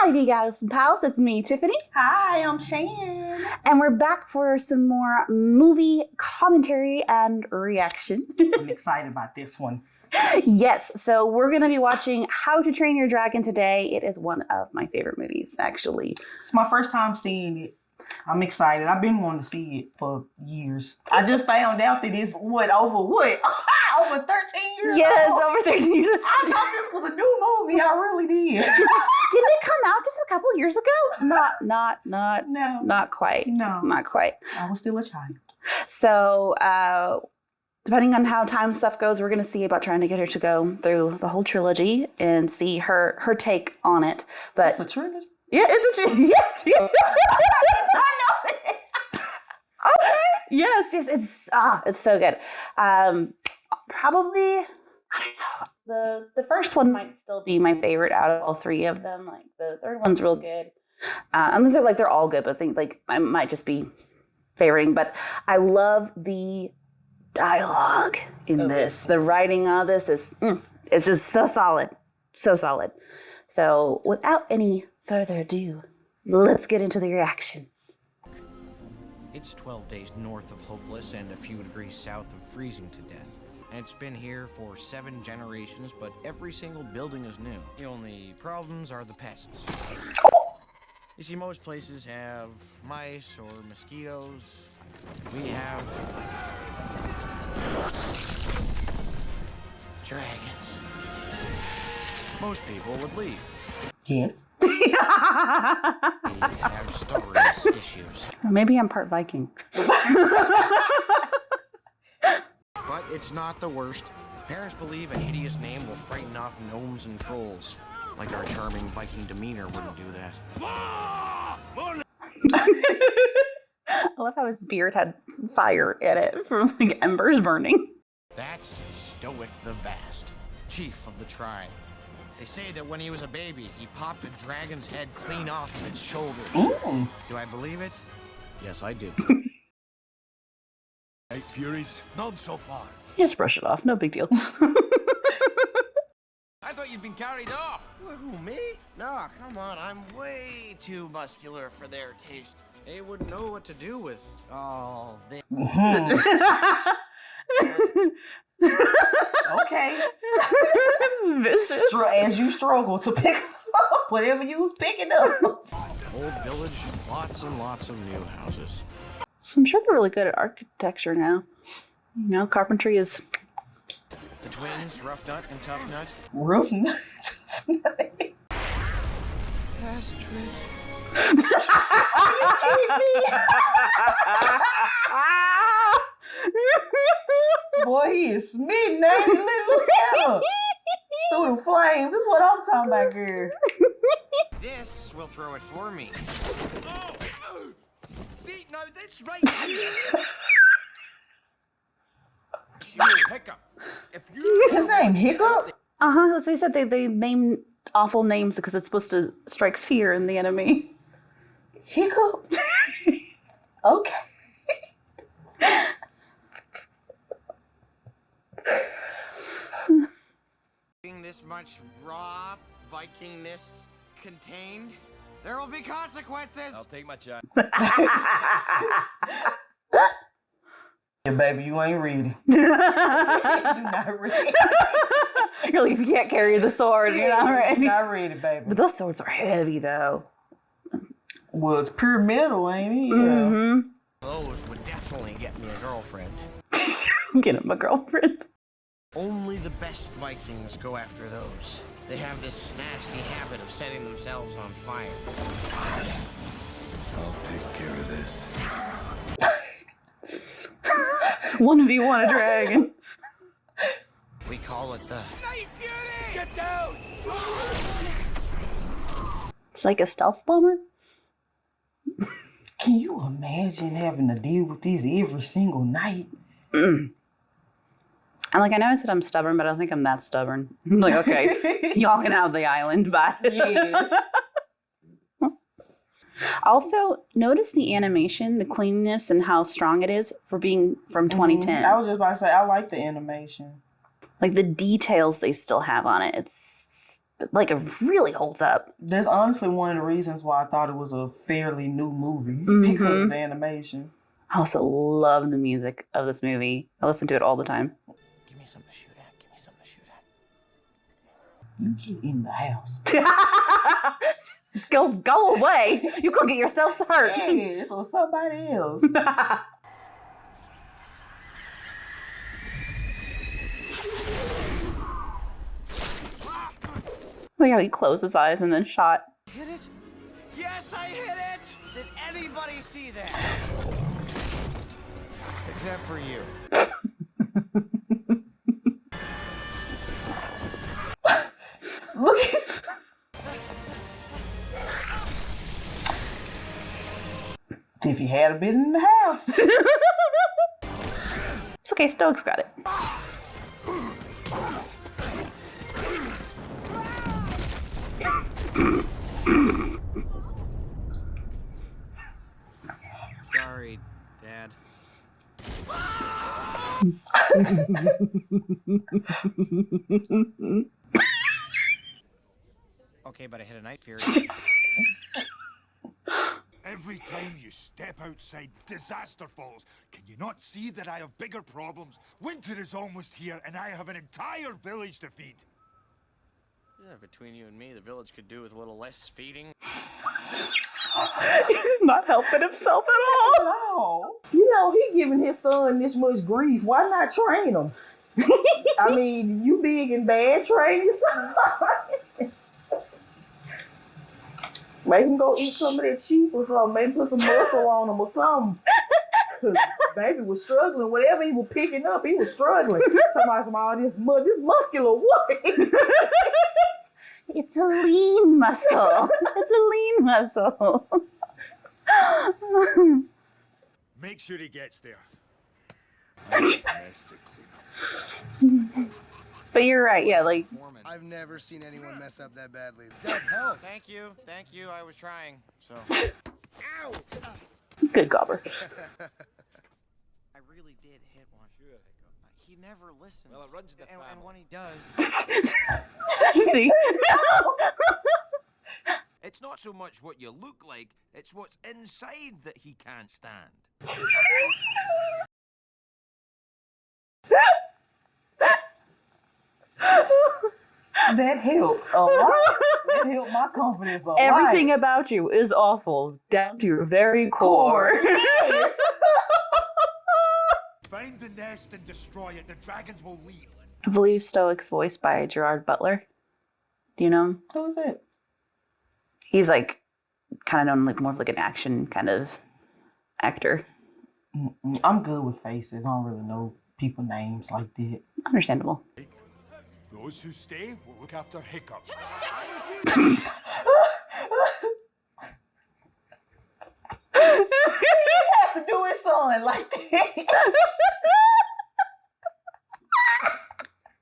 Howdy, guys and pals. It's me, Tiffany. Hi, I'm Shan. And we're back for some more movie commentary and reaction. I'm excited about this one. Yes, so we're going to be watching How to Train Your Dragon today. It is one of my favorite movies, actually. It's my first time seeing it. I'm excited. I've been wanting to see it for years. I just found out that it's over 13 years Yes, old. over 13 years. I thought this was a new movie. I really did. Didn't it come out just a couple years ago? No. Not quite. No. Not quite. I was still a child. So, depending on how time stuff goes, we're going to see about trying to get her to go through the whole trilogy and see her take on it. But It's a trilogy? yeah, it's a trilogy. Yes. I know it. Okay. Yes. It's so good. Probably, I don't know. The first one might still be my favorite out of all three of them. Like the third one's real good. I think they're all good, but I think like I might just be favoriting. But I love the dialogue in this. The writing on this is it's just so solid. So solid. So without any further ado, let's get into the reaction. It's 12 days north of hopeless and a few degrees south of freezing to death. And it's been here for 7 generations, but every single building is new. The only problems are the pests. You see, most places have mice or mosquitoes. We have dragons. Most people would leave. Yes. They have stubbornness issues. Maybe I'm part Viking. But it's not the worst. Parents believe a hideous name will frighten off gnomes and trolls. Like our charming Viking demeanor wouldn't do that. I love how his beard had fire in it from like embers burning. That's Stoic the Vast, chief of the tribe. They say that when he was a baby, he popped a dragon's head clean off of its shoulders. Ooh. Do I believe it? Yes, I do. 8 Furies? Not so far. Just brush it off, no big deal. I thought you'd been carried off. Who, me? No, come on, I'm way too muscular for their taste. They wouldn't know what to do with all this. Okay. It's vicious. As you struggle to pick up whatever you was picking up. Old village, lots and lots of new houses. So I'm sure they're really good at architecture now. You know, carpentry is... The twins, Rough Nut and Tough Nut. Rough nuts. Astrid. Boy, he is smitten. Look at him. Through the flames. This is what I'm talking about, girl. This will throw it for me. Oh. See, no, that's right here. You, Hiccup. If you... His name Hiccup? Uh-huh, that's what he said. They named awful names because it's supposed to strike fear in the enemy. Hiccup? Okay. Being this much raw Vikingness contained, there will be consequences. I'll take my shot. Yeah, baby, you ain't ready. You're not ready. You're like, if you can't carry the sword, you're not ready. You're not ready, baby. But those swords are heavy, though. Well, it's pure metal, ain't it? Yeah. Mm-hmm. Those would definitely get me a girlfriend. Get him a girlfriend. Only the best Vikings go after those. They have this nasty habit of setting themselves on fire. I'll take care of this. 1v1 a dragon. We call it the... Night Fury! Get down! It's like a stealth bomber. Can you imagine having to deal with these every single night? I'm like, I know I said I'm stubborn, but I don't think I'm that stubborn. I'm like, okay, y'all can have the island, bye. Yes. Also, notice the animation, the cleanness, and how strong it is for being from 2010. I was just about to say, I like the animation. Like the details they still have on it. It's like it really holds up. That's honestly one of the reasons why I thought it was a fairly new movie because of the animation. I also love the music of this movie. I listen to it all the time. Give me something to shoot at. Give me something to shoot at. You get in the house. Just go away. You go get yourself hurt. Yes, or somebody else. Look how he closed his eyes and then shot. Hit it? Yes, I hit it! Did anybody see that? Except for you. Look at if he had been in the house. It's okay, Stoics got it. Sorry, Dad. Okay, but I hit a night fury. Every time you step outside, disaster falls. Can you not see that I have bigger problems? Winter is almost here, and I have an entire village to feed. Yeah, between you and me, the village could do with a little less feeding. He's not helping himself at all. No. You know, he giving his son this much grief. Why not train him? I mean, you big and bad, train your son. Make him go eat some of that cheap or something. Maybe put some muscle on him or something. Because baby was struggling. Whatever he was picking up, he was struggling. Somebody's all this muscular what? It's a lean muscle. It's a lean muscle. Make sure he gets there. Mess to clean up. But you're right, yeah, like, I've never seen anyone mess up that badly. That helped. Thank you, I was trying, so. Ow! good gobber. I really did hit one. Sure, Hiccup. He never listens. Well, it runs in the and family. when he does... See? It's not so much what you look like, it's what's inside that he can't stand. That helped a lot. That helped my confidence a lot. Everything about you is awful, down to your very core. Yes. Find the nest and destroy it. The dragons will leave. I believe Stoic's voiced by Gerard Butler. Do you know him? Who is it? He's like kind of known like more of like an action kind of actor. I'm good with faces. I don't really know people names like that. Understandable. Those who stay will look after Hiccup. You have to do his son like that.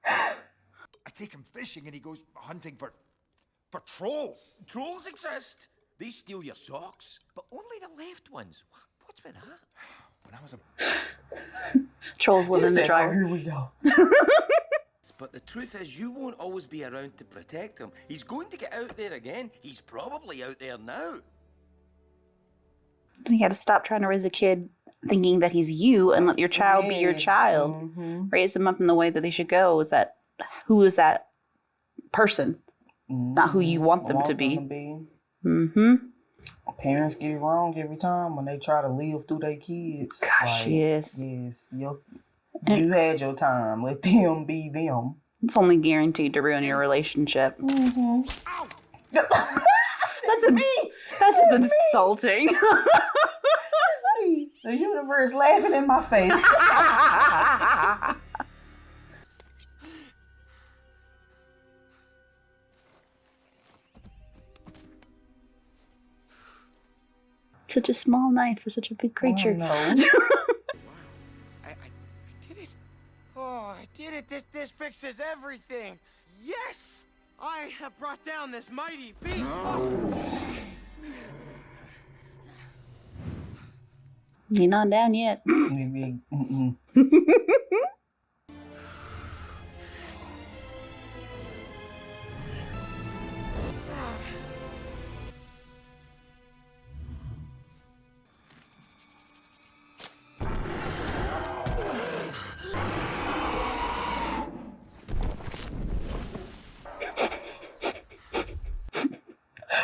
I take him fishing and he goes hunting for trolls. Trolls exist. They steal your socks, but only the left ones. What's with that? When I was a Trolls live in the Oh, dryer. here we go. But the truth is, you won't always be around to protect him. He's going to get out there again. He's probably out there now. You got to stop trying to raise a kid thinking that he's you and let your child be your Yes. child. Mm-hmm. Raise them up in the way that they should go. Who is that person? Not who you want them to be. Mm-hmm. Parents get it wrong every time when they try to live through their kids. Gosh, yes. Yes. You had your time. Let them be them. It's only guaranteed to ruin your relationship. Mm-hmm. That's that's just insulting. It's me. The universe laughing in my face. Such a small knife for such a big creature. No. I did it. Oh, I did it. This fixes everything. Yes! I have brought down this mighty beast. You're not down yet. Maybe.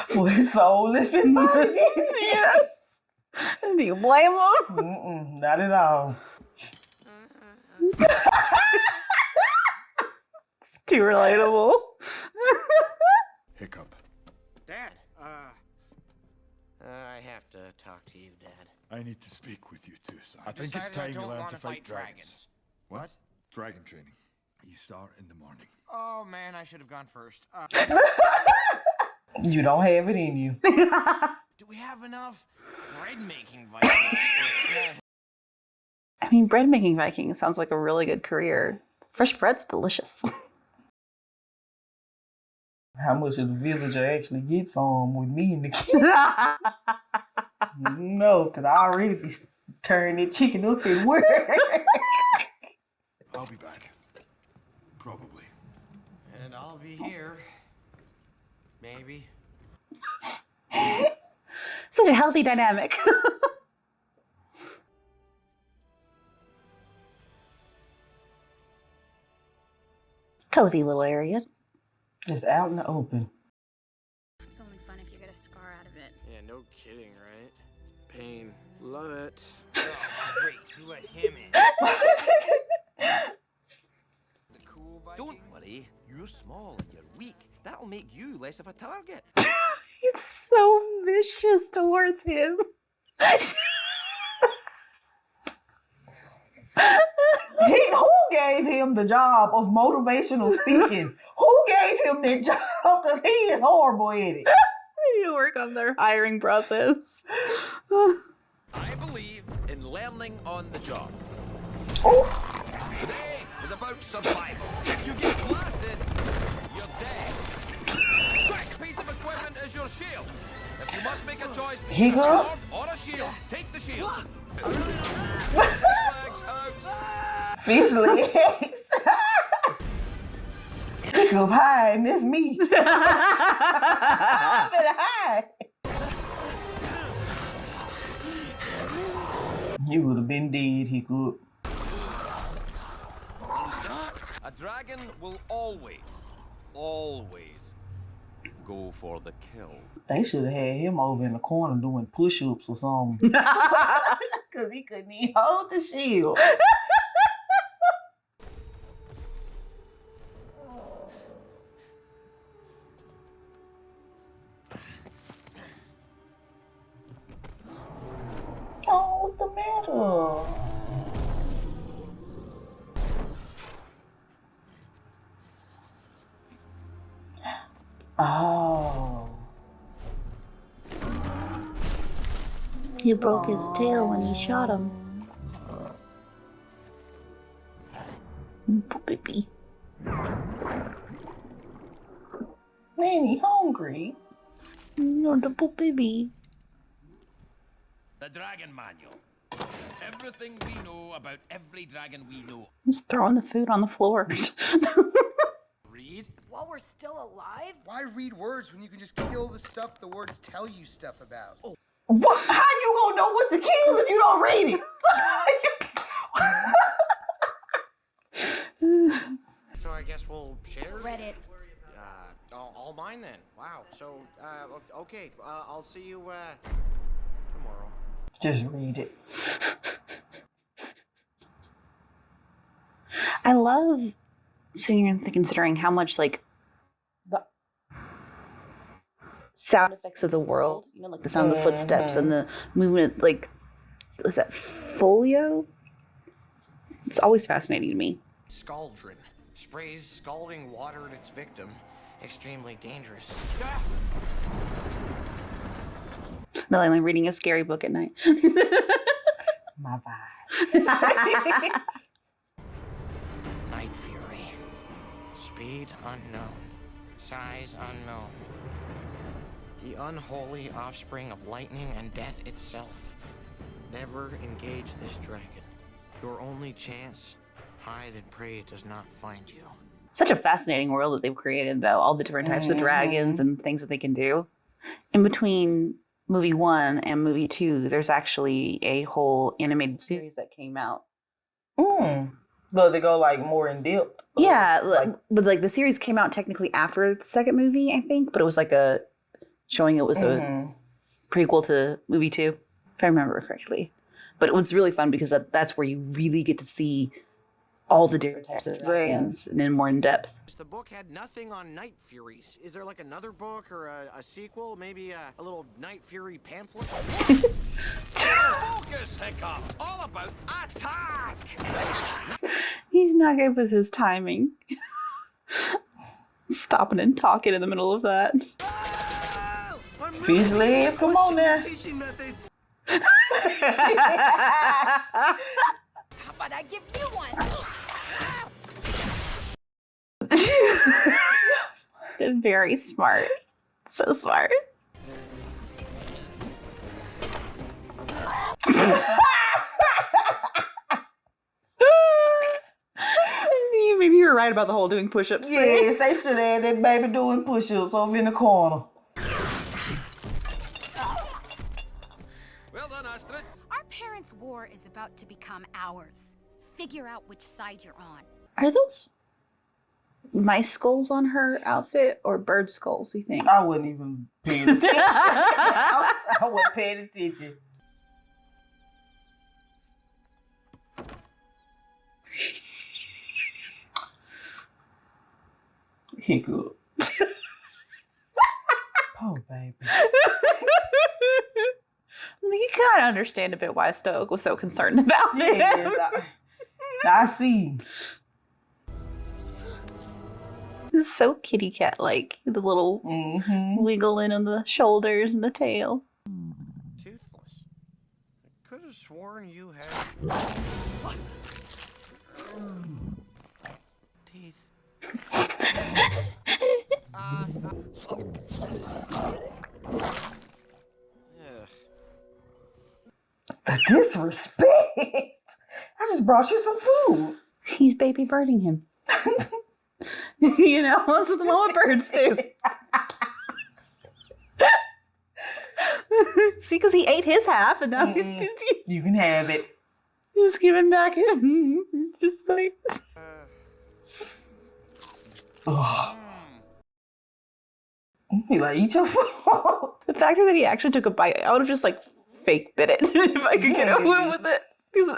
For his soul if his body did. Yes. Do you blame him? Mm-mm, not at all. It's too relatable. Hiccup. Dad, I have to talk to you, Dad. I need to speak with you too, son. I I've think it's decided I time you don't learn wanna to fight fight dragons. dragons. What? Dragon training. You start in the morning. Oh man, I should have gone first. You don't have it in you. Do we have enough bread making Vikings or small? I mean, bread making Viking sounds like a really good career. Fresh bread's delicious. How much of the villager actually gets on with me and the kid? No, because I already be turning that chicken up at work. I'll be back. Probably. And I'll be here. Maybe. Such a healthy dynamic. Cozy little area. Just out in the open. It's only fun if you get a scar out of it. Yeah, no kidding, right? Pain. Love it. Oh, great. You let him in. The cool Vikings. Don't worry. You're small and you're weak. That'll make you less of a target. It's so vicious towards him. Who gave him the job of motivational speaking? Who gave him that job? Because he is horrible at it. They need to work on their hiring process. I believe in learning on the job. Oh, Today is about survival. If you get blasted, you're dead. Quick piece of equipment is your shield. If you must make a choice between a Hiccup? sword or a shield, take the shield. Flags out. fish legs. Hiccup high, and it's me. I better hide. You would have been dead, Hiccup. A dragon will always go for the kill. They should have had him over in the corner doing push-ups or something. Because he couldn't even hold the shield. Oh, what's the matter? Oh. He broke his tail when he shot him. Baby. Man, he hungry. No, the baby. The Dragon Manual. Everything we know about every dragon we know. He's throwing the food on the floor. Read. While we're still alive? Why read words when you can just kill the stuff the words tell you stuff about? Oh. What? How you gonna know what to kill if you don't read it? So I guess we'll share. Reddit. All mine then. Wow. So, okay. I'll see you tomorrow. Just read it. I love sitting here and considering how much like the sound effects of the world, you know, like the sound of the footsteps and the movement, like, is that folio? It's always fascinating to me. Scaldron sprays scalding water at its victim. Extremely dangerous. Nothing like reading a scary book at night. My vibes. Night Fury. Speed unknown. Size unknown. The unholy offspring of lightning and death itself. Never engage this dragon. Your only chance, hide and pray it does not find you. Such a fascinating world that they've created, though. All the different types of dragons and things that they can do. In between movie 1 and movie 2, there's actually a whole animated series that came out. So they go like more in depth. Yeah, but like the series came out technically after the second movie, I think, but it was like a showing it was a prequel to movie 2, if I remember correctly. But it was really fun because that's where you really get to see all the different types of dragons and in more in depth. The book had nothing on Night Furies. Is there like another book or a sequel? Maybe a little Night Fury pamphlet? Focus, Hiccup! All about attack! He's not good with his timing. Stopping and talking in the middle of that. Fish legs, come on now. How about I give you one? Very smart. So smart. Maybe you're right about the whole doing push-ups thing. Yes, they should have that baby doing push-ups over in the corner. Well done, Astrid. Our parents' war is about to become ours. Figure out which side you're on. Are those mice skulls on her outfit or bird skulls, you think? I wasn't even paying attention. I wasn't paying attention. Hiccup. Oh, baby. You kind of understand a bit why Stoic was so concerned about it. Yes, I see. It's so kitty cat like, the little wiggling on the shoulders and the tail. Toothless. I could have sworn you had teeth. The disrespect. I just brought you some food. He's baby birding him. You know, that's what the mama birds do. See, because he ate his half and now You can have it. he's giving back him. Just like... Ugh. He like, eat your food. The fact that he actually took a bite, I would have just like fake bit it if I could get away with it. He's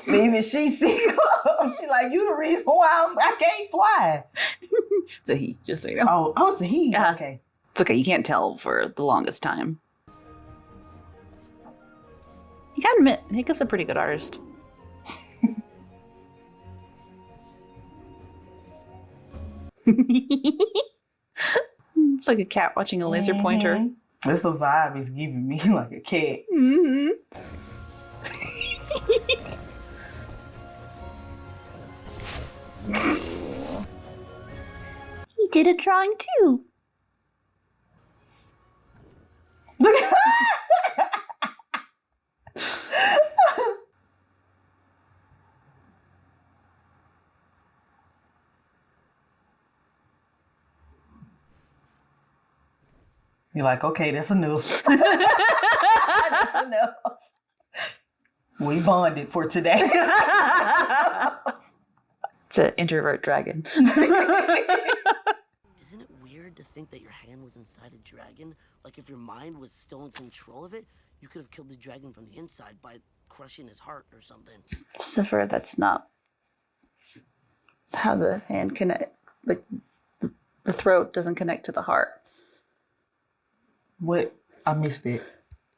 Even she sick. She like, you the reason why I can't fly. It's a he, just so you know. Oh, it's a he. Yeah. Okay. It's okay, you can't tell for the longest time. You gotta admit, Hiccup's a pretty good artist. It's like a cat watching a laser pointer. That's the vibe it's giving me, like a cat. He did a drawing too. You're like, okay, that's enough. That's enough. We bonded for today. It's an introvert dragon. Isn't it weird to think that your hand was inside a dragon? Like if your mind was still in control of it, you could have killed the dragon from the inside by crushing his heart or something. Zephyr, that's not how the hand connect. Like the throat doesn't connect to the heart. What? I missed it.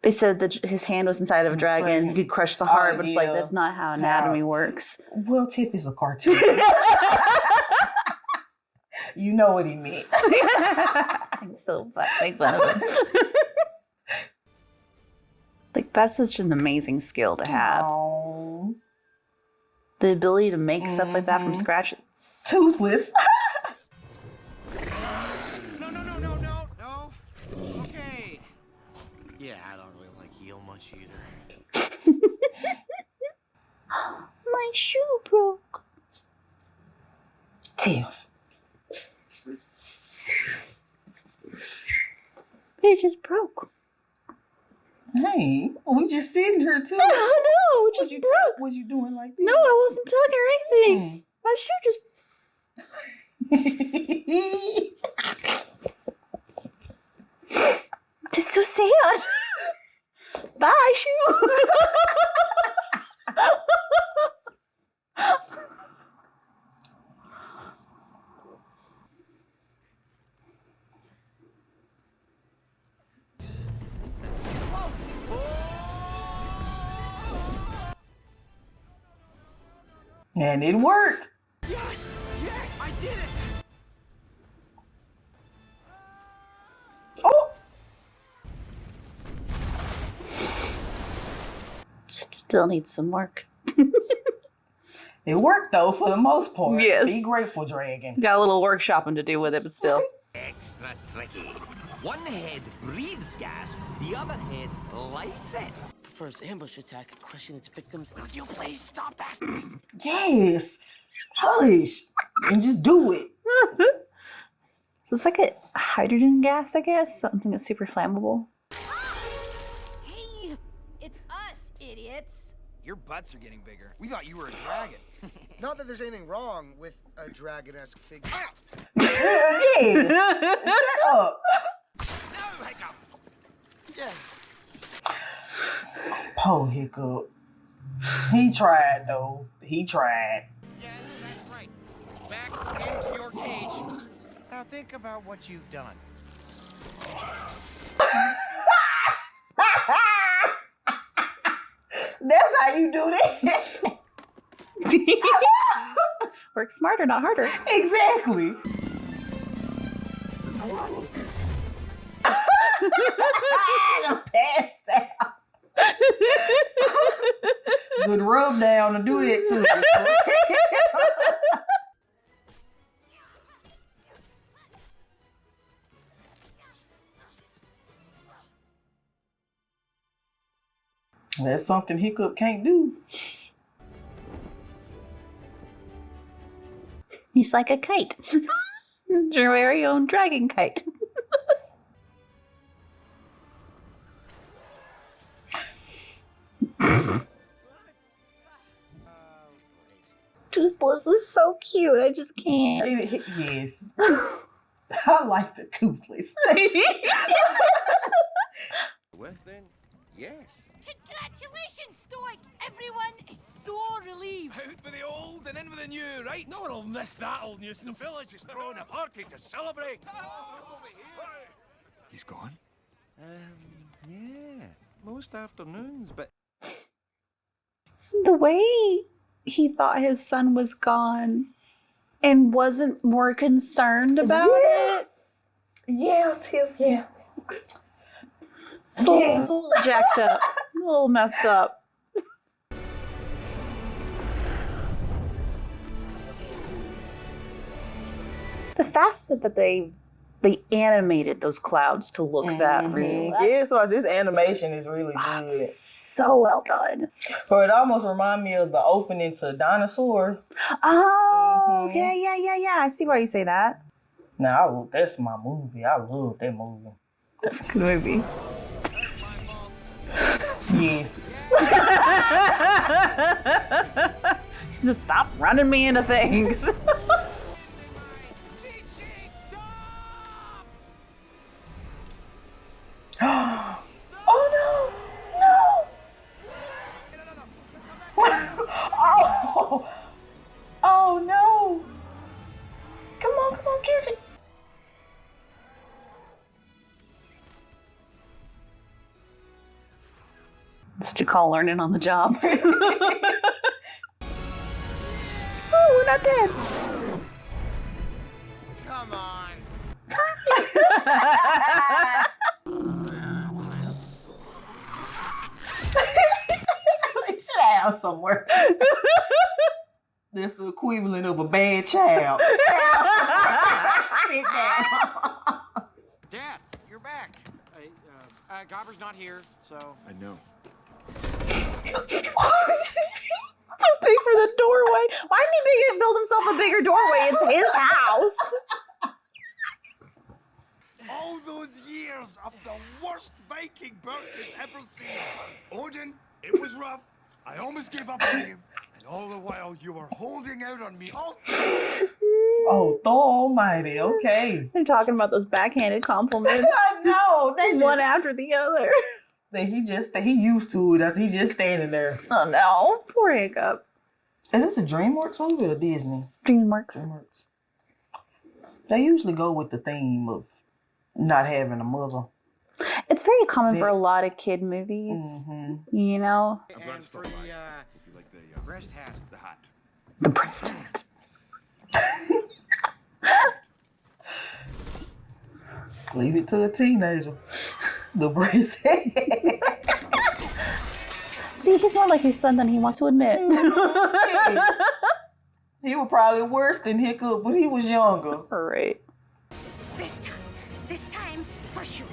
They said that his hand was inside of a dragon. He could crush the heart, but it's like yeah. that's not how anatomy works. Well, Tiff is a cartoon. You know what he meant. I'm so make fun of him. Like that's such an amazing skill to have. Aww. The ability to make stuff like that from scratch. Toothless. No. Okay. Yeah, I don't really like heel much either. My shoe broke. Tiff. It just broke. Hey, we just sitting here too. I know, it just broke. Was you doing like this? No, I wasn't tugging or anything. My shoe just. It's so sad. Bye, shoe. And it worked. Yes! Yes! I did it! Oh, Still needs some work. it worked though for the most part. Yes. Be grateful, dragon. Got a little workshopping to do with it, but still. Extra tricky. One head breathes gas, the other head lights it. Prefers ambush attack, crushing its victims. Will you please stop that? Yes. Hush. And just do it. So it's like a hydrogen gas, I guess. Something that's super flammable. Hey, it's us, idiots. Your butts are getting bigger. We thought you were a dragon. Not that there's anything wrong with a dragon-esque figure. Yes. Shut up. No, Hiccup! Yeah. Poor Hiccup. He tried though. He tried. Yes, that's right. Back into your cage. Now think about what you've done. That's how you do that. Work smarter, not harder. Exactly. I'm passed out. Good rub down to do that too. That's something Hiccup can't do. He's like a kite. Your very own dragon kite. Toothless is so cute. I just can't. Yes. I like the toothless. Well then, yes. Congratulations, Stoic! Everyone is so relieved. Out with the old and in with the new, right? No one will miss that old nuisance. The village is throwing a party to celebrate. He's gone? Yeah. Most afternoons, but The way he thought his son was gone and wasn't more concerned about it. Yeah, Tiff, yeah. It's a little jacked up. A little messed up. The fact that they animated those clouds to look that real. Yeah, so this animation is really good. So well done. But it almost reminds me of the opening to Dinosaur. Oh, okay, yeah. I see why you say that. Now, that's my movie. I love that movie. That's a good movie. Yes. Just stop running me into things. Oh no! Oh! Oh no! Come on, catch it! That's what you call learning on the job. Oh, we're not dead. Come on. Sit down somewhere. That's the equivalent of a bad child. Sit down. Dad, you're back. Gobber's not here, so. I know. Too big for the doorway. Why didn't he build himself a bigger doorway? It's his house. All all those years of the worst Viking Burke has ever seen. Odin, it was rough. I almost gave up on you. And all the while, you were holding out on me all through. Oh, Thor Almighty. Okay. They're talking about those backhanded compliments. I know. They One after the other. he used to it as he just standing there. Oh no, poor Hiccup. Is this a DreamWorks movie or Disney? DreamWorks. DreamWorks. They usually go with the theme of not having a mother. It's very common for a lot of kid movies. Mm-hmm. You know? And for the breast hat. The hat. The breast hat. Leave it to a teenager. The breast. See, he's more like his son than he wants to admit. He was probably worse than Hiccup when he was younger. All right. This time, for sure.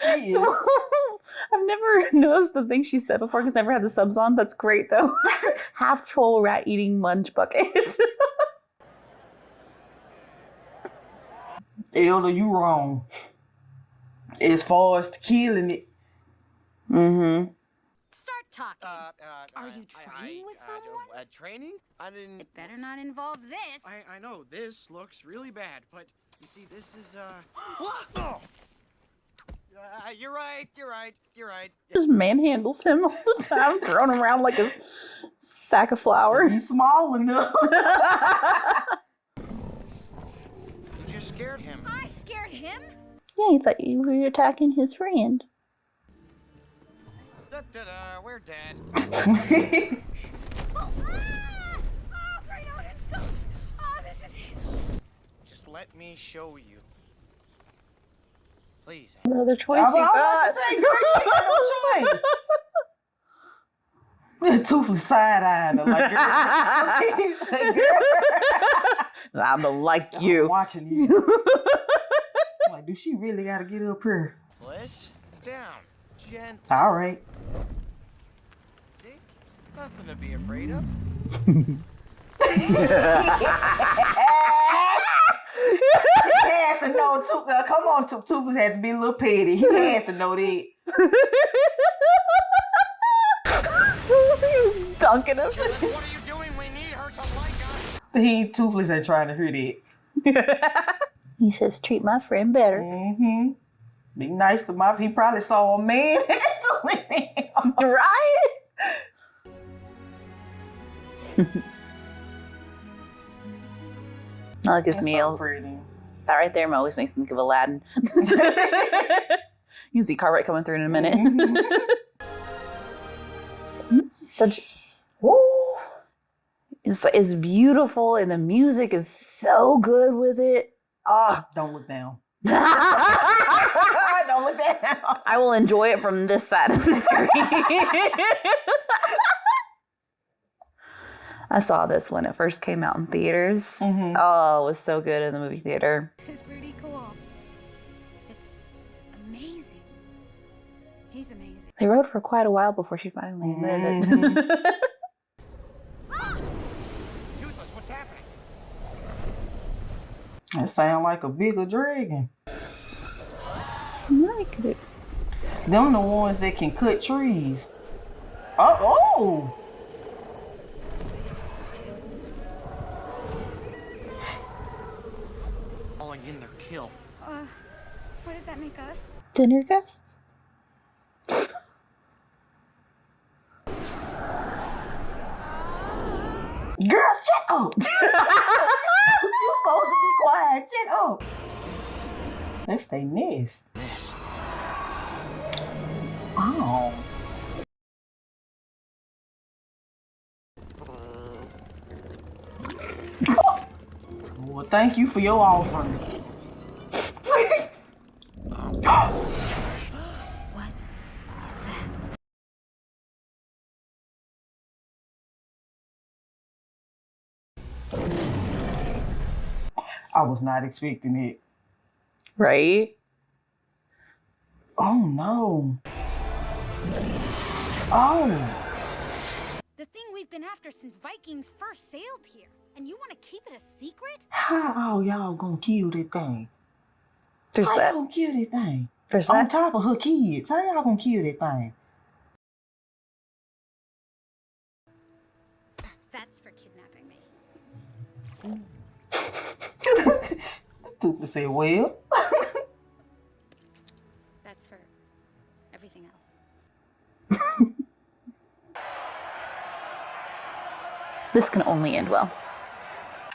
She is. I've never noticed the thing she said before because I never had the subs on. That's great though. Half troll, rat eating munch bucket. Elder, you wrong. As far as killing it. Mm-hmm. Start talking. Are you training with someone? Training? I didn't. It better not involve this. I know this looks really bad, but you see, this is you're right. Just manhandles him all the time, throwing him around like a sack of flour. He's small enough. You just scared him. I scared him? Yeah, he thought you were attacking his friend. We're dead. Oh, great Odin's ghost. Oh, this is it. Just let me show you. Please. What other choice I you was got? about to say, Grace, you got no choice. Toothless side-eyeing her like, girl. I'm the like I'm you. watching you. I'm like, do she really gotta get up here? Bliss, down. Gent. All right. See? Nothing to be afraid of. He had to know, come on, Toothless had to be a little petty. He had to know that. Dunking him. What are you doing? We need her to like us. Toothless ain't trying to hear that. He says, treat my friend better. Mm-hmm. Be nice to my. He probably saw a man. Right? I like his That's meal. so pretty. That right there always makes me think of Aladdin. You can see Cartwright coming through in a minute. It's such. Woo. It's beautiful, and the music is so good with it. Ah, Don't look down. Don't look down. I will enjoy it from this side of the screen. I saw this when it first came out in theaters. Mm-hmm. Oh, it was so good in the movie theater. This is pretty cool. It's amazing. He's amazing. They wrote for quite a while before she finally admitted it. Toothless, what's happening? That sound like a bigger dragon. I like it. Them the ones that can cut trees. Oh! Falling in their kill. What does that make us? Dinner guests? Girl, shut up! You supposed to be quiet. Shut up. That's they nest. This. Oh. Well, thank you for your offering. What is that? I was not expecting it. Right? Oh no. Oh. The thing we've been after since Vikings first sailed here. And you want to keep it a secret? How all y'all gonna kill that thing? There's How that. y'all gonna kill that thing? There's On that. top of her kids. How y'all gonna kill that thing? That's for kidnapping me. Stupid said, well. That's for everything else. This can only end well.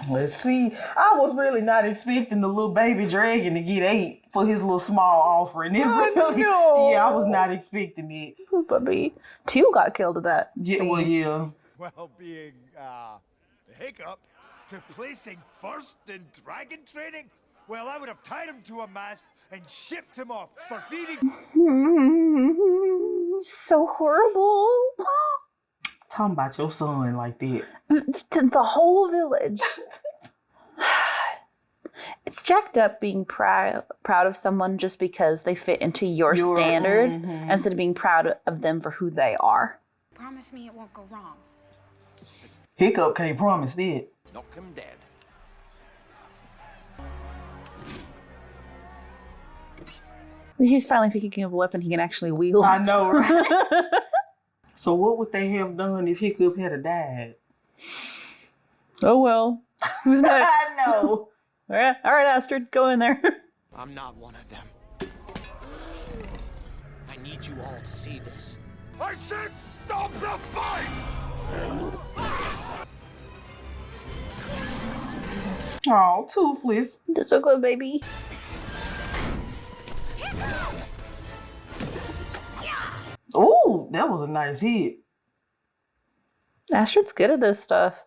Let's see. I was really not expecting the little baby dragon to get 8 for his little small offering. It really, no. Yeah, I was not expecting it. Poor puppy. 2 got killed at that Yeah, scene. well, yeah. Well, being, Hiccup to placing first in dragon training, well, I would have tied him to a mast and shipped him off for feeding. So horrible. Talking about your son like that. The whole village. It's jacked up being proud of someone just because they fit into your standard instead of being proud of them for who they are. Promise me it won't go wrong. Hiccup can't promise that. Knock him dead. He's finally picking up a weapon he can actually wield. I know, right? So what would they have done if Hiccup had died? Oh well. Who's next? I know. All right, Astrid, go in there. I'm not one of them. I need you all to see this. I said stop the fight! Oh, Toothless. It's so good, baby. Ooh, that was a nice hit. Astrid's good at this stuff.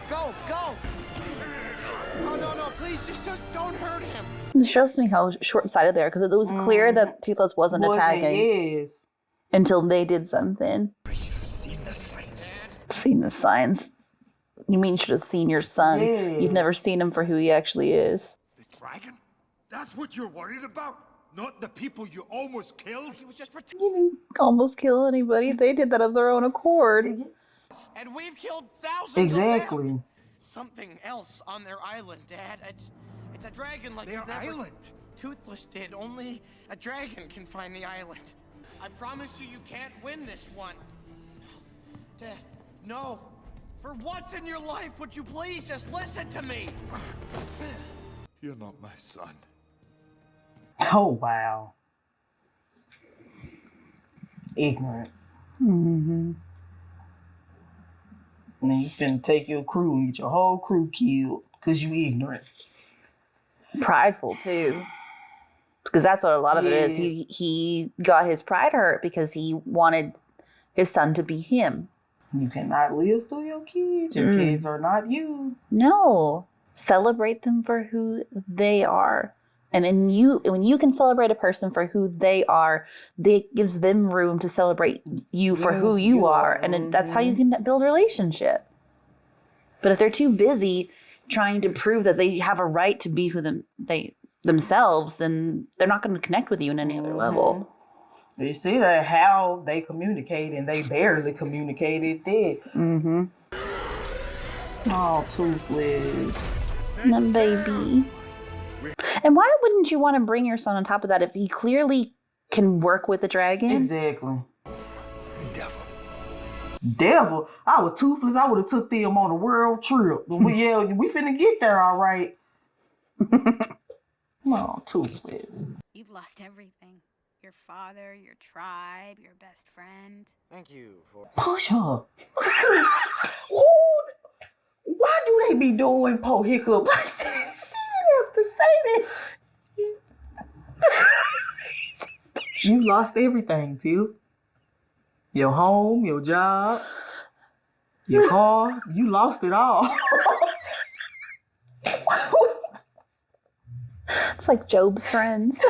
Go! Oh, no, please, just don't hurt him. It shows me how short-sighted they are because it was clear that Toothless wasn't attacking Yes. until they did something. Seen the signs. Seen the signs. You mean you should have seen your son. Yes. You've never seen him for who he actually is. The dragon? That's what you're worried about? Not the people you almost killed? He was just You didn't almost kill anybody. They did that of their own accord. And we've killed thousands of them. Exactly. Something else on their island, Dad. It's a dragon like Their you've never... island? Toothless did. Only a dragon can find the island. I promise you can't win this one. Dad, no. For once in your life, would you please just listen to me? You're not my son. Oh, wow. Ignorant. Mm-hmm. And then you finna take your crew and get your whole crew killed because you ignorant. Prideful, too. Because that's what a lot of it is. He got his pride hurt because he wanted his son to be him. You cannot live through your kids. Your kids are not you. No. Celebrate them for who they are. And when you can celebrate a person for who they are, it gives them room to celebrate you for who you are. And that's how you can build a relationship. But if they're too busy trying to prove that they have a right to be who themselves, then they're not going to connect with you in any other level. You see that how they communicate, and they barely communicated that. Mm-hmm. Oh, Toothless. My baby. And why wouldn't you want to bring your son on top of that if he clearly can work with the dragon? Exactly. Devil. Devil. I was Toothless. I would have took them on a world trip. But we finna get there, all right. Oh, Toothless. You've lost everything. Your father, your tribe, your best friend. Thank you for... Push her. Why do they be doing Po Hiccup like that? She didn't have to say that. You lost everything, Phil. Your home, your job, your car. You lost it all. It's like Job's friends.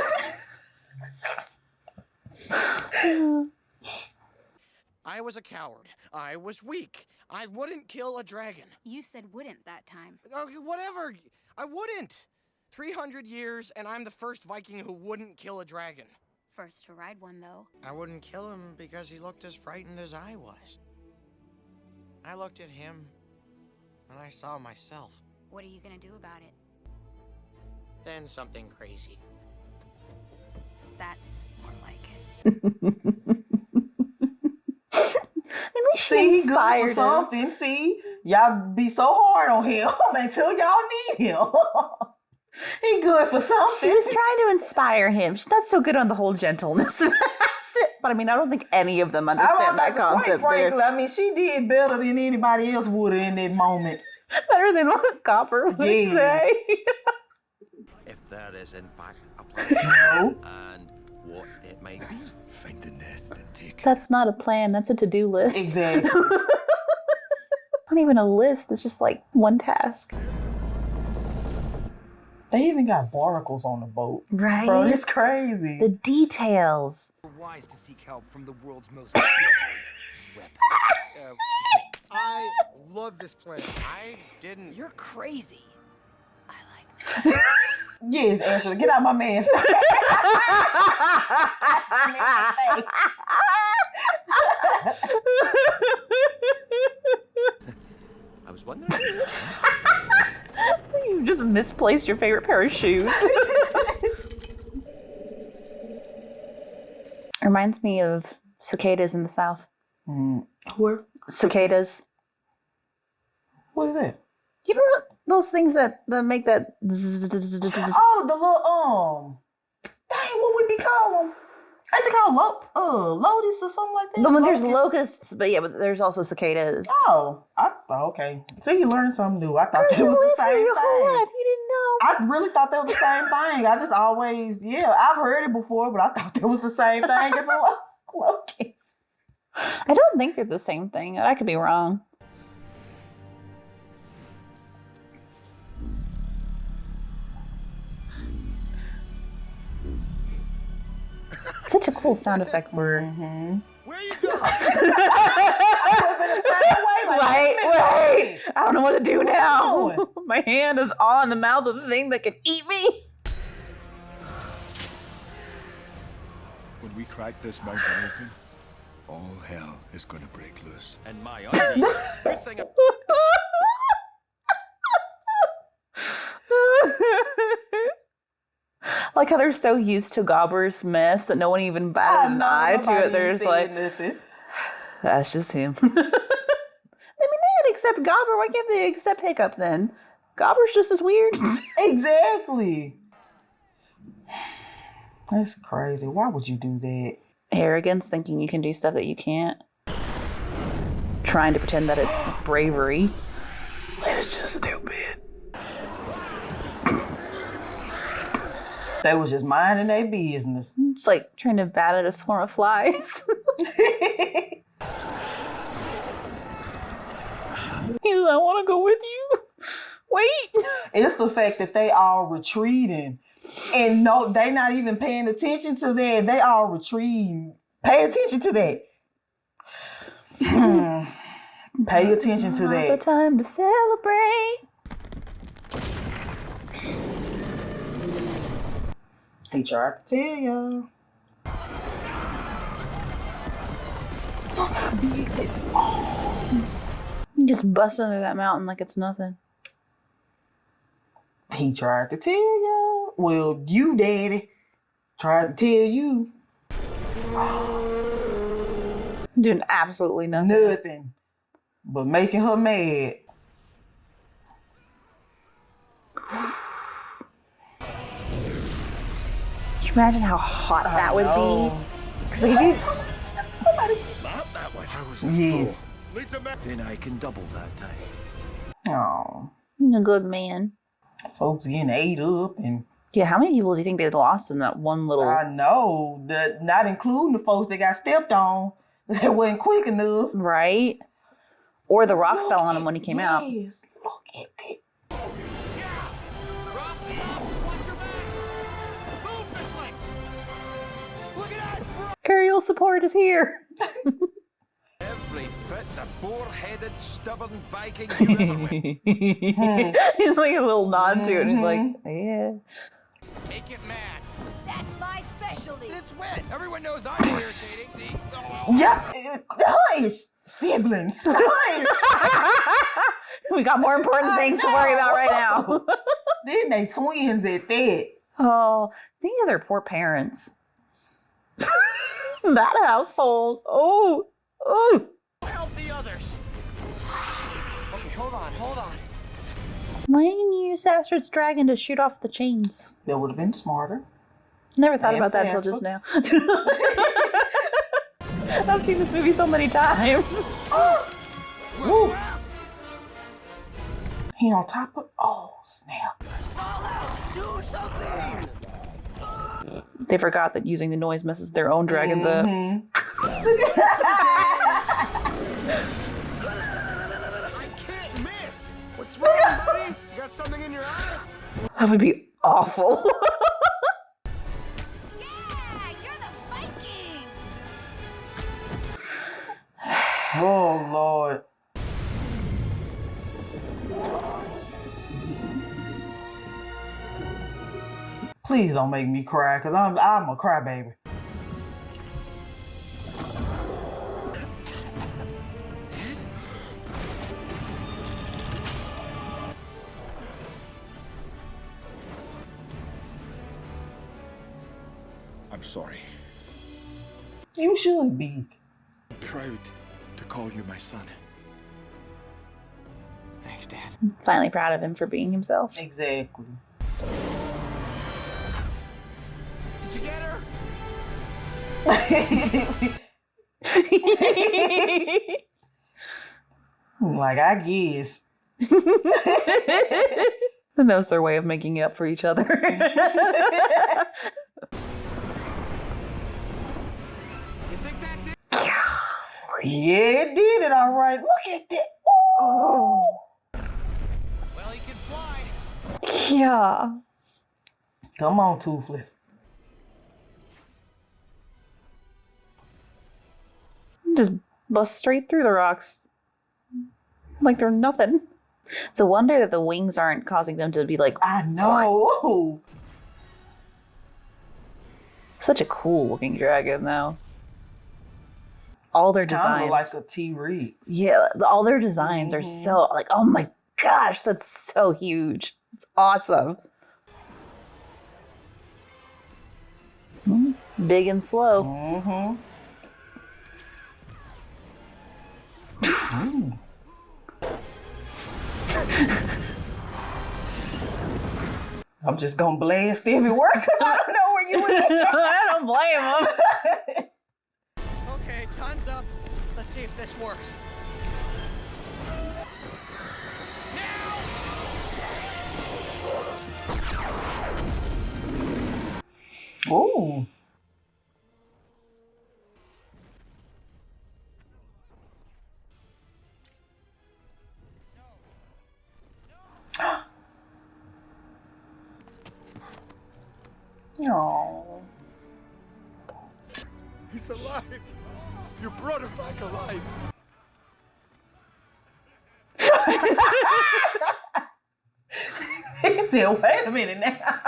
I was a coward. I was weak. I wouldn't kill a dragon. You said wouldn't that time. Okay, whatever. I wouldn't. 300 years, and I'm the first Viking who wouldn't kill a dragon. First to ride one, though. I wouldn't kill him because he looked as frightened as I was. I looked at him, and I saw myself. What are you gonna do about it? Then something crazy. That's more like it. See, he good for something. See, y'all be so hard on him until y'all need him. He good for something. She was trying to inspire him. She's not so good on the whole gentleness. But I mean, I don't think any of them understand that concept. Quite frankly, I mean, she did better than anybody else would have in that moment. Better than what Copper would say. If there is in fact a plan, and what it might be. Find the nest and take it. That's not a plan. That's a to-do list. Exactly. Not even a list. It's just like one task. They even got barnacles on the boat. Right. Bro, it's crazy. The details. Wise to seek help from the world's most skillful weapon. I love this plan. I didn't. You're crazy. I like that. Yes, Ashley, get out my man's face. I was wondering. You just misplaced your favorite pair of shoes. Reminds me of cicadas in the South. Where? Cicadas. What is that? You know those things that make that zzz. Oh, the little, dang, what would we call them? I think they call lotus or something like that. When there's locusts, but yeah, but there's also cicadas. Oh, okay. See, you learned something new. I thought that was the same your whole thing. life. You didn't know. I really thought that was the same thing. I just always, I've heard it before, but I thought that was the same thing as a locust. I don't think they're the same thing. I could be wrong. Such a cool sound effect word. Where you go? Wait. I don't know what to do now. My hand is on the mouth of the thing that can eat me. When we crack this mountain open, all hell is gonna break loose. And my idea. Good thing. Like how they're so used to Gobber's mess that no one even batted an eye to it. They're just like, nothing. That's just him. I mean, they had to accept Gobber. Why can't they accept Hiccup then? Gobber's just as weird. Exactly. That's crazy. Why would you do that? Arrogance, thinking you can do stuff that you can't. Trying to pretend that it's bravery. It's just stupid. They was just minding their business. It's like trying to bat at a swarm of flies. He says, I want to go with you. Wait. It's the fact that they all retreating. And no, they not even paying attention to that. They all retreating. Pay attention to that. Pay attention to that. The time to celebrate. He tried to tell y'all. You just bust under that mountain like it's nothing. He tried to tell y'all. Well, you, Daddy, tried to tell you. Doing absolutely nothing. Nothing. But making her mad. Can you imagine how hot that would be? Because like, if Smart that way. I was Yes. Lead the man. Then I can double that time. Oh, you're a good man. folks getting ate up and Yeah, how many people do you think they lost in that one little... I know, not including the folks that got stepped on. That wasn't quick enough. Right? Or the rocks fell on him when he came out. Yes, look at that. Rough, tough, watch your backs. Move, fishlings. Look at us, bro. Aerial support is here. Every bit the boar-headed, stubborn Viking you ever met. He's like a little nod to it, and he's like, yeah. Make it mad. That's my specialty. It's wet. Everyone knows I'm irritating. See? Yeah, hush, siblings, hush. We got more important things to worry about right now. Then they twins at that. Oh, think of their poor parents. That household. Oh. Help the others. Okay, hold on. Why didn't you use Astrid's dragon to shoot off the chains? That would have been smarter. Never thought And about that until faster. just now. I've seen this movie so many times. Woo. He on top of, oh snap. Stall out! Do something! They forgot that using the noise messes their own dragons up. I can't miss! What's wrong, buddy? You got something in your eye? That would be awful. Yeah, you're the Viking. Oh Lord. Please don't make me cry, cause I'm a crybaby. I'm sorry. You should be. I'm proud to call you my son. Thanks, Dad. I'm finally proud of him for being himself. Exactly. Did you get her? Like, I guess. And that was their way of making up for each other. You think that did? Yeah, it did it all right. Look at that. Oh. Well, he can fly. Yeah. Come on, Toothless. Just bust straight through the rocks. Like they're nothing. It's a wonder that the wings aren't causing them to be like, I know. such a cool looking dragon though. All their Kind designs. of like a T-Rex. Yeah, all their designs are so like, oh my gosh, that's so huge. It's awesome. Big and slow. Mm-hmm. I'm just gonna blast everywhere because I don't know where you went. I don't blame them. Okay, time's up. Let's see if this works. Ooh. Oh. He's alive. You brought him back alive. He said, wait a minute now.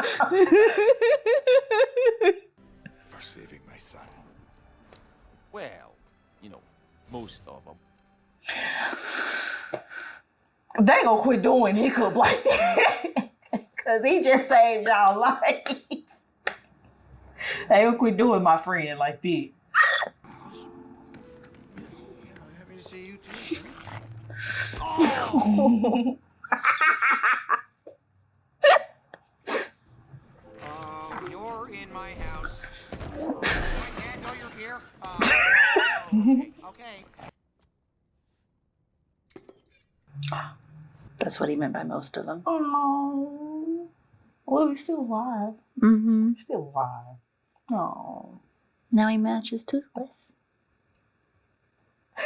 For saving my son. Well, you know, most of them. They gonna quit doing Hiccup like that. Cause he just saved y'all lives. They gonna quit doing my friend like that. Happy to see you too. You're in my house. Does my dad know you're here? Okay. That's what he meant by most of them. Oh. Well, he's still alive. Mm-hmm. He's still alive. Oh. Now he matches Toothless.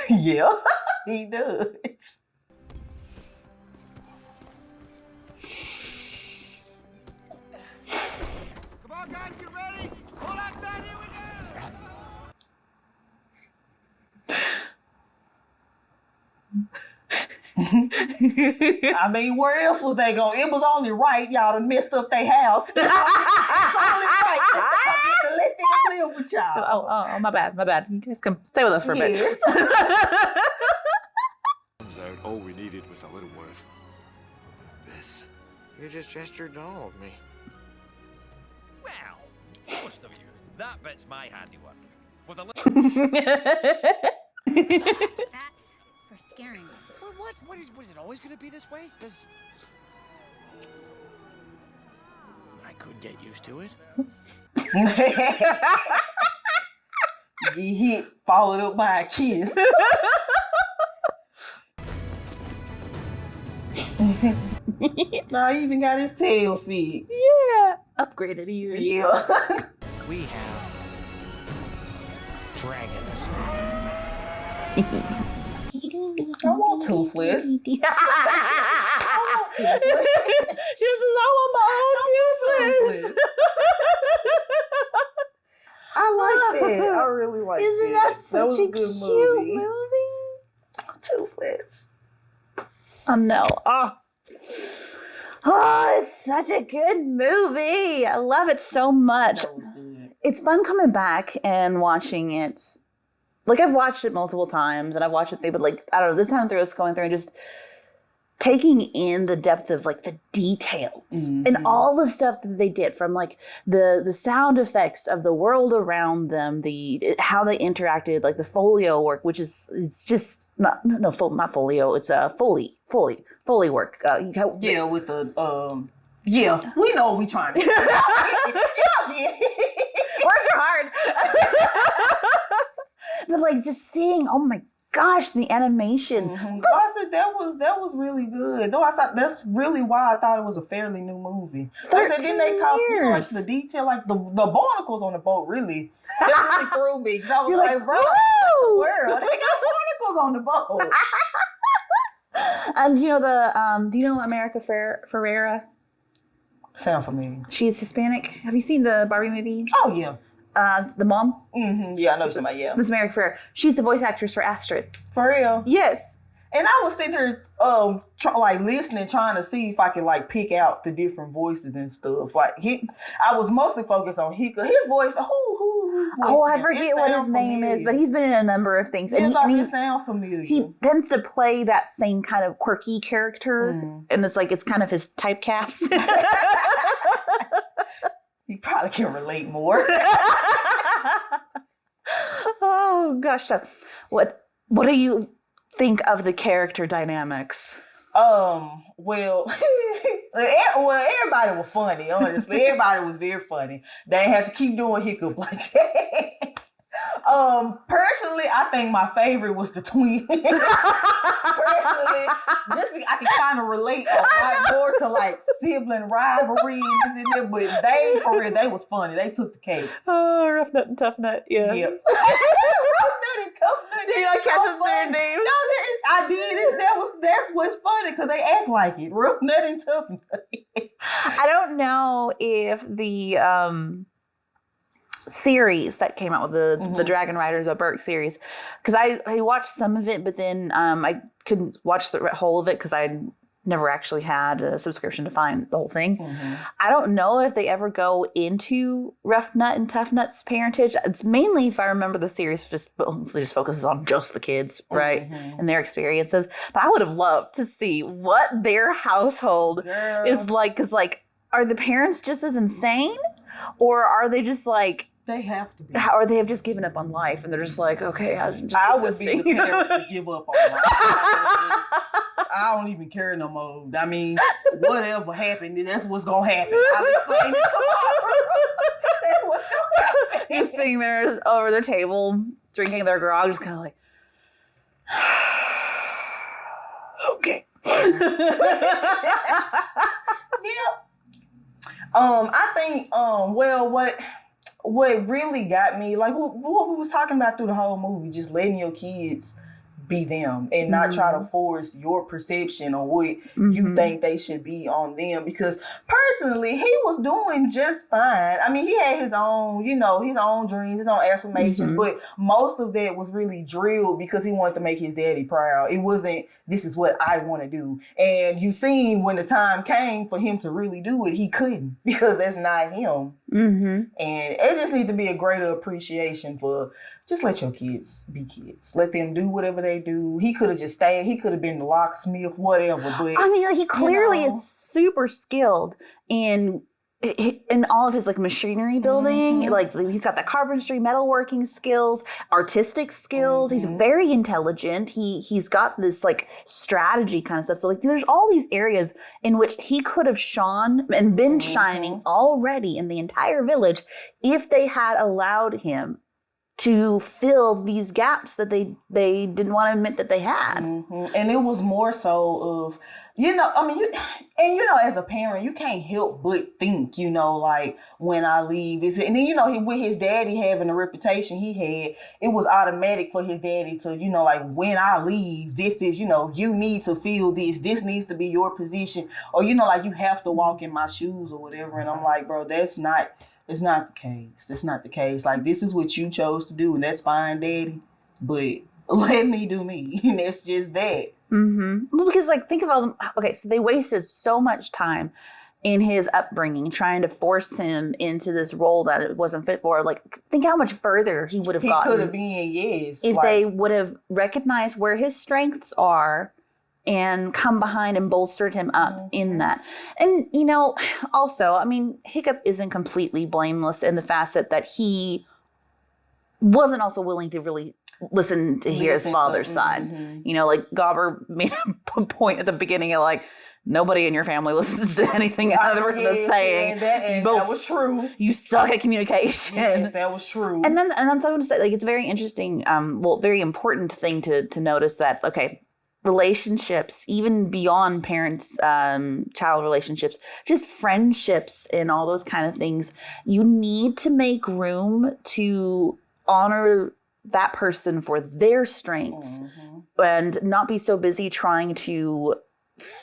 Yeah, he does. Come on, guys, get ready. Hold on tight. Here we go. I mean, where else was they going? It was only right y'all done messed up their house. It's only right that y'all get to let them live with y'all. Oh, my bad. You guys can stay with us for a bit. Turns out all we needed was a little more of this. You just gestured to all of me. Well, most of you. That bit's my handiwork. With a little... That's for scaring me. What? Was it always gonna be this way? Because I could get used to it. Get hit, followed up by a kiss. Nah, he even got his tail fixed. Yeah. Upgraded even. Yeah. We have dragons. I want Toothless. She says, I want my own Toothless. I like that. I really like Isn't that. that such was a good cute movie. Toothless. No. Oh, it's such a good movie. I love it so much. That was good. It's fun coming back and watching it. Like, I've watched it multiple times, and I've watched it through, but, like, I don't know, this time through, I was going through and just taking in the depth of, like, the details and all the stuff that they did, from, like, the sound effects of the world around them, how they interacted, like, the folio work, which is, it's just, not folio, it's Foley work. Yeah, with the, yeah, we know what we trying to say. Words are hard. But, like, just seeing, oh my gosh, the animation. So I said that was really good. Though I thought that's really why I thought it was a fairly new movie. 13 Then they caught like years. the detail, like the barnacles on the boat really threw me. Cause I was You're like, like, bro, woo! what the world? They got barnacles on the boat. And do you know America Ferrera? Sound familiar? She's Hispanic. Have you seen the Barbie movie? Oh yeah. The mom? Yeah, I know somebody. Yeah. Miss America Ferrera. She's the voice actress for Astrid. For real. Yes. And I was sitting here, listening, trying to see if I could like pick out the different voices and stuff. Like I was mostly focused on Hiccup. His voice, who Oh, I forget what his name is, but he's been in a number of things. It And sound familiar. he tends to play that same kind of quirky character, and it's kind of his typecast. He probably can relate more. Oh gosh! So, what do you think of the character dynamics? Well, everybody was funny. Honestly, everybody was very funny. They didn't have to keep doing Hiccup like that. Personally, I think my favorite was the twin. Personally, just because I can kind of relate a lot more to like sibling rivalry and this and that, but they, for real, they was funny. They took the cake. Oh, Rough Nut and Tough Nut, yeah. Yep. Rough Nut and Tough Nut. Did you not catch their names? No, I did. That's what's funny because they act like it. Rough Nut and Tough Nut. I don't know if the series that came out with the Dragon Riders of Berk series, because I watched some of it, but then I couldn't watch the whole of it because I never actually had a subscription to find the whole thing. I don't know if they ever go into Rough Nut and Tough Nut's parentage. It's mainly, if I remember, the series just focuses on just the kids, right, and their experiences. But I would have loved to see what their household is like, because are the parents just as insane, or are they just like, they have to be. or they have just given up on life and they're just like, okay, I would be the parent to give up on life. I don't even care no more. I mean, whatever happened, that's what's gonna happen. I'll explain it tomorrow. That's what's gonna happen. He's sitting there over their table, drinking their grog, just kind of like, okay. Yeah. I think, what really got me, like what we was talking about through the whole movie, just letting your kids be them and not try to force your perception on what you think they should be on them. Because personally, he was doing just fine. I mean, he had his own, you know, his own dreams, his own affirmations, but most of that was really drilled because he wanted to make his daddy proud. It wasn't, this is what I want to do. And you seen when the time came for him to really do it, he couldn't because that's not him. And it just needs to be a greater appreciation for just let your kids be kids. Let them do whatever they do. He could have just stayed. He could have been the locksmith, whatever. But I mean, like, he clearly is super skilled in all of his like machinery building. Like he's got the carpentry, metalworking skills, artistic skills. He's very intelligent. He's got this like strategy kind of stuff. So like there's all these areas in which he could have shone and been shining already in the entire village if they had allowed him to fill these gaps that they didn't want to admit that they had. And it was more so of, you know, I mean, as a parent, you can't help but think, you know, like when I leave, and then, you know, with his daddy having the reputation he had, it was automatic for his daddy to, you know, like when I leave, this is, you know, you need to feel this needs to be your position, or, you know, like you have to walk in my shoes or whatever. And I'm like, bro, it's not the case. It's not the case. Like, this is what you chose to do, and that's fine, daddy. But let me do me. And that's just that. Well, because, like, think of all them. Okay, so they wasted so much time in his upbringing trying to force him into this role that it wasn't fit for. Like, think how much further he would have gotten. He could have been, yes. If they would have recognized where his strengths are and come behind and bolstered him up in that. And, you know, also, I mean, Hiccup isn't completely blameless in the facet that he wasn't also willing to really listen to hear his father's side. You know, like Gobber made a point at the beginning of like, nobody in your family listens to anything other person is saying. And that was true. You suck at communication. Yes, that was true. And then I'm going to say, like, it's very interesting, very important thing to notice that, okay, relationships, even beyond parents, child relationships, just friendships and all those kind of things, you need to make room to honor that person for their strengths and not be so busy trying to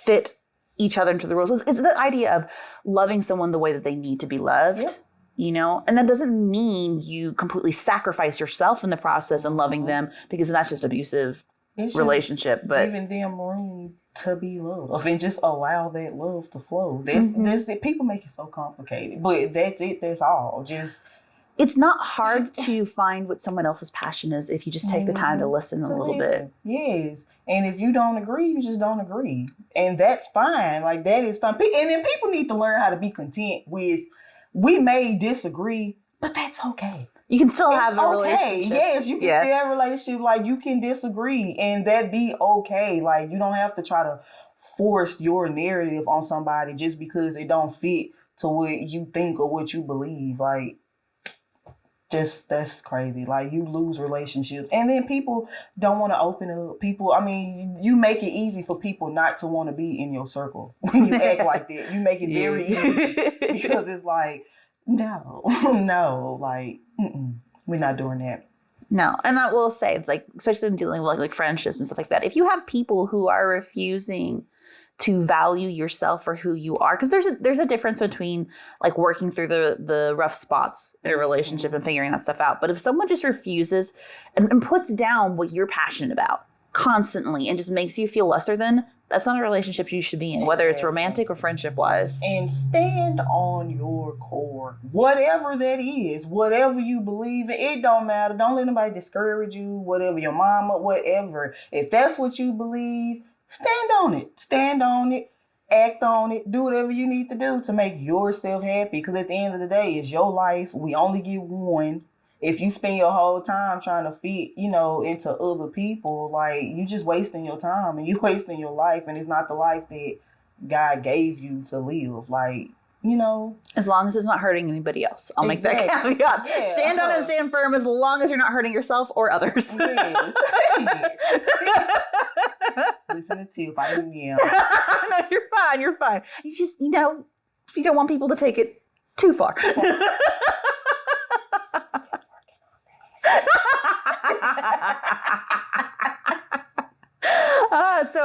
fit each other into the roles. It's the idea of loving someone the way that they need to be loved, you know? And that doesn't mean you completely sacrifice yourself in the process and loving them, because that's just abusive relationship. But giving them room to be loved and just allow that love to flow. That's it. People make it so complicated, but that's it. That's all. Just, it's not hard to find what someone else's passion is if you just take the time to listen a little bit. Yes. And if you don't agree, you just don't agree. And that's fine. Like, that is fine. And then people need to learn how to be content with, we may disagree, but that's okay. You can still have a relationship. Yes, you can still have a relationship. Like, you can disagree and that be okay. Like, you don't have to try to force your narrative on somebody just because it don't fit to what you think or what you believe. Like, just, that's crazy. Like, you lose relationships. And then people don't want to open up. People, I mean, you make it easy for people not to want to be in your circle when you act like that. You make it very easy because it's like, no, like, we're not doing that. No, and I will say, like, especially in dealing with like friendships and stuff like that, if you have people who are refusing to value yourself for who you are, because there's a difference between like working through the rough spots in a relationship and figuring that stuff out. But if someone just refuses and puts down what you're passionate about constantly and just makes you feel lesser than, that's not a relationship you should be in, whether it's romantic or friendship wise. And stand on your core, whatever that is, whatever you believe in. It don't matter. Don't let anybody discourage you. Whatever, your mama, whatever. If that's what you believe, stand on it. Stand on it. Act on it. Do whatever you need to do to make yourself happy. Because at the end of the day, it's your life. We only get one. If you spend your whole time trying to fit, you know, into other people, like, you just wasting your time and you wasting your life, and it's not the life that God gave you to live. Like, you know, as long as it's not hurting anybody else. I'll make that caveat. Yeah, stand on and stand firm as long as you're not hurting yourself or others. Yes. Listen to Tiff. I didn't yell. No, you're fine. You just, you know, you don't want people to take it too far.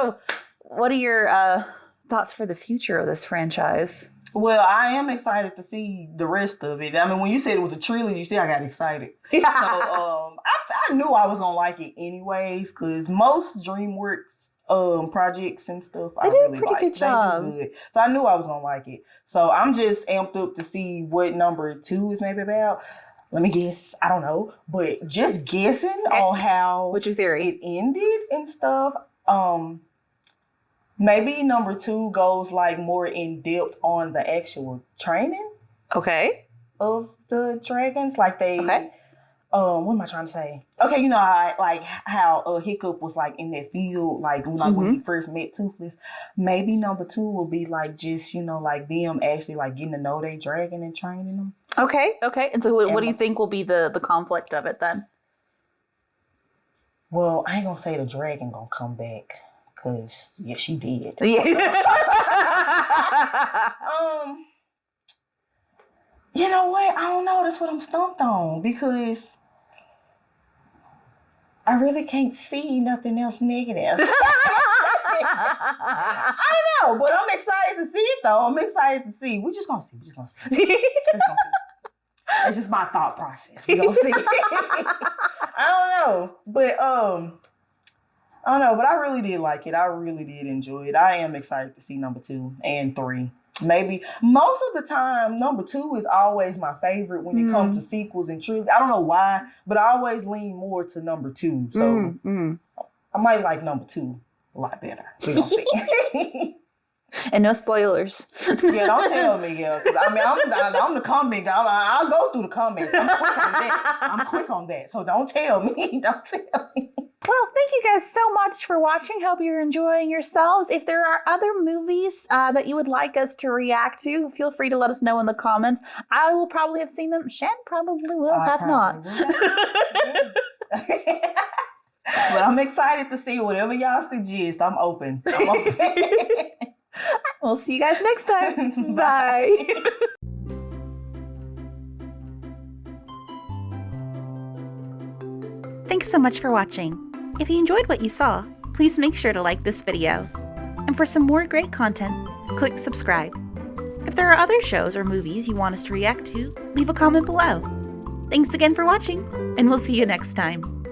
So, what are your thoughts for the future of this franchise? Well, I am excited to see the rest of it. I mean, when you said it was a trilogy, you see, I got excited. So, I knew I was gonna like it anyways, because most DreamWorks projects and stuff I really like. Good job. They do good. So I knew I was gonna like it. So I'm just amped up to see what number 2 is maybe about. Let me guess. I don't know, but just guessing on how What's your theory? it ended and stuff. Maybe number 2 goes like more in depth on the actual training Okay. of the dragons. Like they, Okay. What am I trying to say? Okay, you know, how Hiccup was like in that field, like when he first met Toothless. Maybe number 2 will be like just, you know, like them actually like getting to know their dragon and training them. Okay. And so, what do you think will be the conflict of it then? Well, I ain't gonna say the dragon gonna come back, cause yeah, she did. Yeah. You know what? I don't know. That's what I'm stumped on, because I really can't see nothing else negative. I don't know, but I'm excited to see it though. I'm excited to see. We're just gonna see. That's just my thought process. We're gonna see. I don't know. But I don't know, but I really did like it. I really did enjoy it. I am excited to see number 2 and 3. Maybe most of the time, number 2 is always my favorite when it comes to sequels and trilogies. I don't know why, but I always lean more to number 2. So I might like number 2 a lot better. We're gonna see. And no spoilers. Yeah, don't tell me, because I mean, I'm the comment guy. I'll go through the comments. I'm quick on that. So don't tell me. Don't tell me. Well, thank you guys so much for watching. Hope you're enjoying yourselves. If there are other movies that you would like us to react to, feel free to let us know in the comments. I will probably have seen them. Shan probably will have not. But I'm excited to see whatever y'all suggest. I'm open. We'll see you guys next time. Bye. Thanks so much for watching. If you enjoyed what you saw, please make sure to like this video. And for some more great content, click subscribe. If there are other shows or movies you want us to react to, leave a comment below. Thanks again for watching, and we'll see you next time.